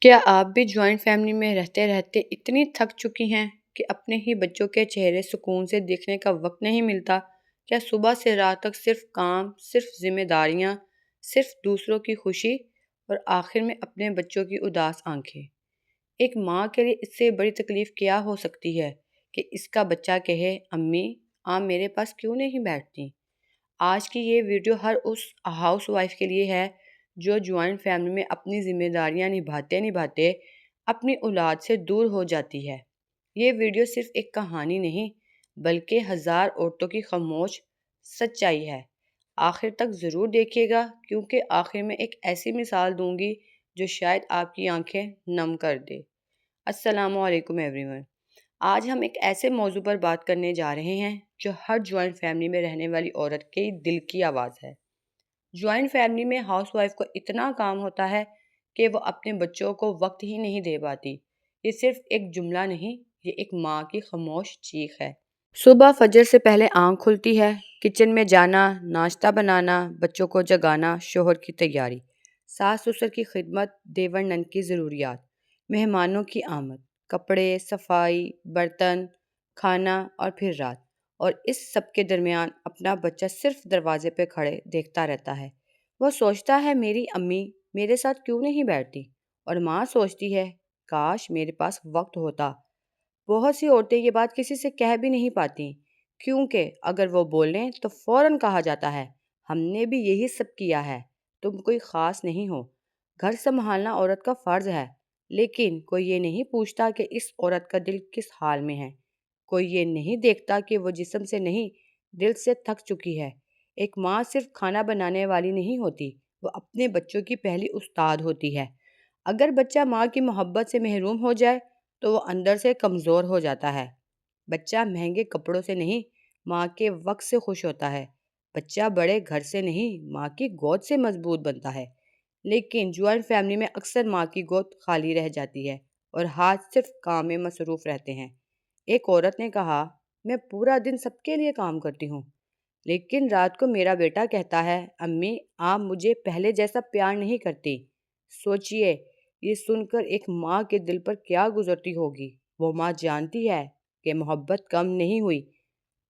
کیا آپ بھی جوائنٹ فیملی میں رہتے رہتے اتنی تھک چکی ہیں کہ اپنے ہی بچوں کے چہرے سکون سے دیکھنے کا وقت نہیں ملتا؟ کیا صبح سے رات تک صرف کام، صرف ذمہ داریاں، صرف دوسروں کی خوشی اور آخر میں اپنے بچوں کی اداس آنکھیں؟ ایک ماں کے لیے اس سے بڑی تکلیف کیا ہو سکتی ہے کہ اس کا بچہ کہے، امی آپ میرے پاس کیوں نہیں بیٹھتی؟ آج کی یہ ویڈیو ہر اس ہاؤس وائف کے لیے ہے جو جوائنٹ فیملی میں اپنی ذمہ داریاں نبھاتے اپنی اولاد سے دور ہو جاتی ہے۔ یہ ویڈیو صرف ایک کہانی نہیں بلکہ ہزار عورتوں کی خاموش سچائی ہے۔ آخر تک ضرور دیکھیے گا کیونکہ آخر میں ایک ایسی مثال دوں گی جو شاید آپ کی آنکھیں نم کر دے۔ السلام علیکم ایوری ون۔ آج ہم ایک ایسے موضوع پر بات کرنے جا رہے ہیں جو ہر جوائنٹ فیملی میں رہنے والی عورت کے دل کی آواز ہے۔ جوائنٹ فیملی میں ہاؤس وائف کو اتنا کام ہوتا ہے کہ وہ اپنے بچوں کو وقت ہی نہیں دے پاتی۔ یہ صرف ایک جملہ نہیں، یہ ایک ماں کی خاموش چیخ ہے۔ صبح فجر سے پہلے آنکھ کھلتی ہے، کچن میں جانا، ناشتہ بنانا، بچوں کو جگانا، شوہر کی تیاری، ساس سسر کی خدمت، دیور نند کی ضروریات، مہمانوں کی آمد، کپڑے، صفائی، برتن، کھانا اور پھر رات، اور اس سب کے درمیان اپنا بچہ صرف دروازے پہ کھڑے دیکھتا رہتا ہے۔ وہ سوچتا ہے میری امی میرے ساتھ کیوں نہیں بیٹھتی، اور ماں سوچتی ہے کاش میرے پاس وقت ہوتا۔ بہت سی عورتیں یہ بات کسی سے کہہ بھی نہیں پاتی کیونکہ اگر وہ بولیں تو فوراً کہا جاتا ہے ہم نے بھی یہی سب کیا ہے، تم کوئی خاص نہیں ہو۔ گھر سنبھالنا عورت کا فرض ہے، لیکن کوئی یہ نہیں پوچھتا کہ اس عورت کا دل کس حال میں ہے۔ کوئی یہ نہیں دیکھتا کہ وہ جسم سے نہیں دل سے تھک چکی ہے۔ ایک ماں صرف کھانا بنانے والی نہیں ہوتی، وہ اپنے بچوں کی پہلی استاد ہوتی ہے۔ اگر بچہ ماں کی محبت سے محروم ہو جائے تو وہ اندر سے کمزور ہو جاتا ہے۔ بچہ مہنگے کپڑوں سے نہیں، ماں کے وقت سے خوش ہوتا ہے۔ بچہ بڑے گھر سے نہیں، ماں کی گود سے مضبوط بنتا ہے۔ لیکن جوائنٹ فیملی میں اکثر ماں کی گود خالی رہ جاتی ہے اور ہاتھ صرف کام میں مصروف رہتے ہیں۔ ایک عورت نے کہا، میں پورا دن سب کے لیے کام کرتی ہوں، لیکن رات کو میرا بیٹا کہتا ہے امی آپ مجھے پہلے جیسا پیار نہیں کرتی۔ سوچئے یہ سن کر ایک ماں کے دل پر کیا گزرتی ہوگی۔ وہ ماں جانتی ہے کہ محبت کم نہیں ہوئی،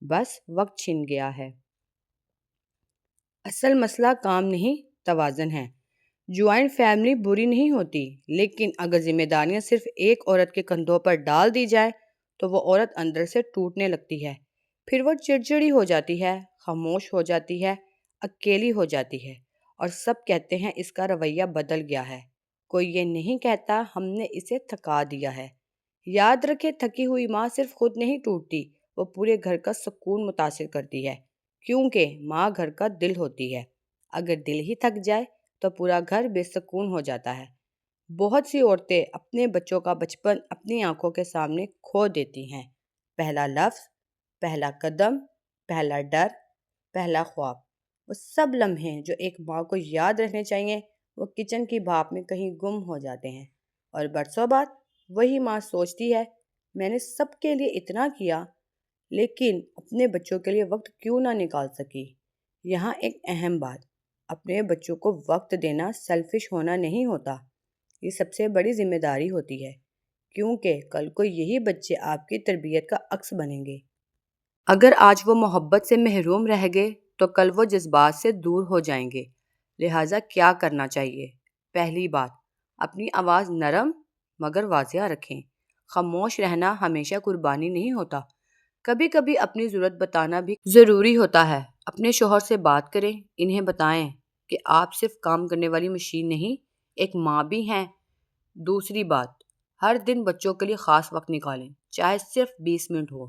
بس وقت چھن گیا ہے۔ اصل مسئلہ کام نہیں، توازن ہے۔ جوائنٹ فیملی بری نہیں ہوتی، لیکن اگر ذمہ داریاں صرف ایک عورت کے کندھوں پر ڈال دی جائے تو وہ عورت اندر سے ٹوٹنے لگتی ہے۔ پھر وہ چڑچڑی ہو جاتی ہے، خاموش ہو جاتی ہے، اکیلی ہو جاتی ہے، اور سب کہتے ہیں اس کا رویہ بدل گیا ہے۔ کوئی یہ نہیں کہتا ہم نے اسے تھکا دیا ہے۔ یاد رکھے تھکی ہوئی ماں صرف خود نہیں ٹوٹتی، وہ پورے گھر کا سکون متاثر کرتی ہے، کیونکہ ماں گھر کا دل ہوتی ہے۔ اگر دل ہی تھک جائے تو پورا گھر بے سکون ہو جاتا ہے۔ بہت سی عورتیں اپنے بچوں کا بچپن اپنی آنکھوں کے سامنے کھو دیتی ہیں۔ پہلا لفظ، پہلا قدم، پہلا ڈر، پہلا خواب، وہ سب لمحے جو ایک ماں کو یاد رہنے چاہیے وہ کچن کی بھاپ میں کہیں گم ہو جاتے ہیں۔ اور برسوں بعد وہی ماں سوچتی ہے میں نے سب کے لیے اتنا کیا لیکن اپنے بچوں کے لیے وقت کیوں نہ نکال سکی۔ یہاں ایک اہم بات، اپنے بچوں کو وقت دینا سیلفش ہونا نہیں ہوتا، یہ سب سے بڑی ذمہ داری ہوتی ہے، کیونکہ کل کو یہی بچے آپ کی تربیت کا عکس بنیں گے۔ اگر آج وہ محبت سے محروم رہ گئے تو کل وہ جذبات سے دور ہو جائیں گے۔ لہٰذا کیا کرنا چاہیے؟ پہلی بات، اپنی آواز نرم مگر واضح رکھیں۔ خاموش رہنا ہمیشہ قربانی نہیں ہوتا، کبھی کبھی اپنی ضرورت بتانا بھی ضروری ہوتا ہے۔ اپنے شوہر سے بات کریں، انہیں بتائیں کہ آپ صرف کام کرنے والی مشین نہیں، ایک ماں بھی ہیں۔ دوسری بات، ہر دن بچوں کے لیے خاص وقت نکالیں، چاہے صرف 20 منٹ ہو،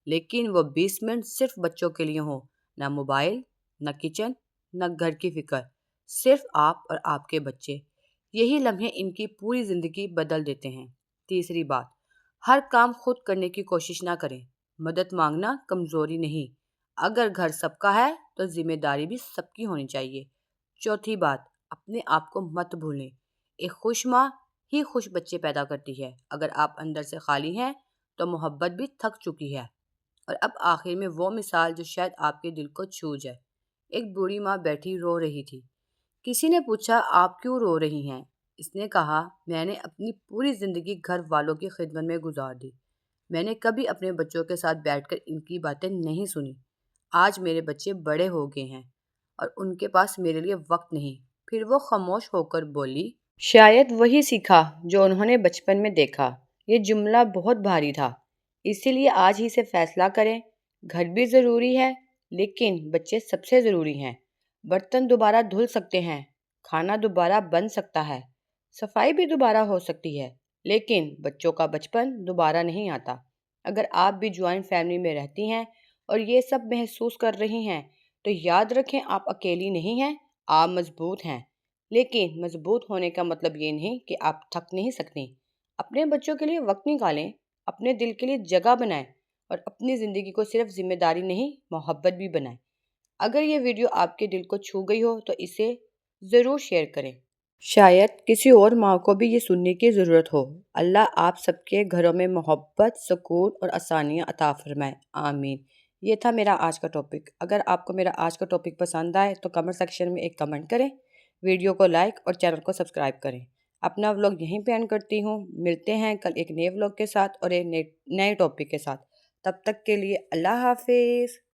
لیکن وہ 20 منٹ صرف بچوں کے لیے ہوں، نہ موبائل، نہ کچن، نہ گھر کی فکر، صرف آپ اور آپ کے بچے۔ یہی لمحے ان کی پوری زندگی بدل دیتے ہیں۔ تیسری بات، ہر کام خود کرنے کی کوشش نہ کریں، مدد مانگنا کمزوری نہیں، اگر گھر سب کا ہے تو ذمہ داری بھی سب کی ہونی چاہیے۔ چوتھی بات، اپنے آپ کو مت بھولیں، ایک خوش ماں ہی خوش بچے پیدا کرتی ہے۔ اگر آپ اندر سے خالی ہیں تو محبت بھی تھک چکی ہے۔ اور اب آخر میں وہ مثال جو شاید آپ کے دل کو چھو جائے۔ ایک بوڑھی ماں بیٹھی رو رہی تھی، کسی نے پوچھا آپ کیوں رو رہی ہیں؟ اس نے کہا، میں نے اپنی پوری زندگی گھر والوں کی خدمت میں گزار دی۔ میں نے کبھی اپنے بچوں کے ساتھ بیٹھ کر ان کی باتیں نہیں سنی۔ آج میرے بچے بڑے ہو گئے ہیں اور ان کے پاس میرے لیے وقت نہیں۔ پھر وہ خاموش ہو کر بولی، شاید وہی سیکھا جو انہوں نے بچپن میں دیکھا۔ یہ جملہ بہت بھاری تھا، اسی لیے آج ہی سے فیصلہ کریں، گھر بھی ضروری ہے لیکن بچے سب سے ضروری ہیں۔ برتن دوبارہ دھل سکتے ہیں، کھانا دوبارہ بن سکتا ہے، صفائی بھی دوبارہ ہو سکتی ہے، لیکن بچوں کا بچپن دوبارہ نہیں آتا۔ اگر آپ بھی جوائنٹ فیملی میں رہتی ہیں اور یہ سب محسوس کر رہی ہیں تو یاد رکھیں، آپ اکیلی نہیں ہیں، آپ مضبوط ہیں۔ لیکن مضبوط ہونے کا مطلب یہ نہیں کہ آپ تھک نہیں سکتی۔ اپنے بچوں کے لیے وقت نکالیں، اپنے دل کے لیے جگہ بنائیں اور اپنی زندگی کو صرف ذمہ داری نہیں، محبت بھی بنائیں۔ اگر یہ ویڈیو آپ کے دل کو چھو گئی ہو تو اسے ضرور شیئر کریں۔ شاید کسی اور ماں کو بھی یہ سننے کی ضرورت ہو۔ اللہ آپ سب کے گھروں میں محبت، سکون اور آسانیاں عطا فرمائے، آمین۔ یہ تھا میرا آج کا ٹاپک۔ اگر آپ کو میرا آج کا ٹاپک پسند آئے تو کمنٹ سیکشن میں ایک کمنٹ کریں، ویڈیو کو لائک اور چینل کو سبسکرائب کریں۔ اپنا ولاگ یہیں پہ اینڈ کرتی ہوں۔ ملتے ہیں کل ایک نئے ولاگ کے ساتھ اور ایک نئے ٹاپک کے ساتھ۔ تب تک کے لیے اللہ حافظ۔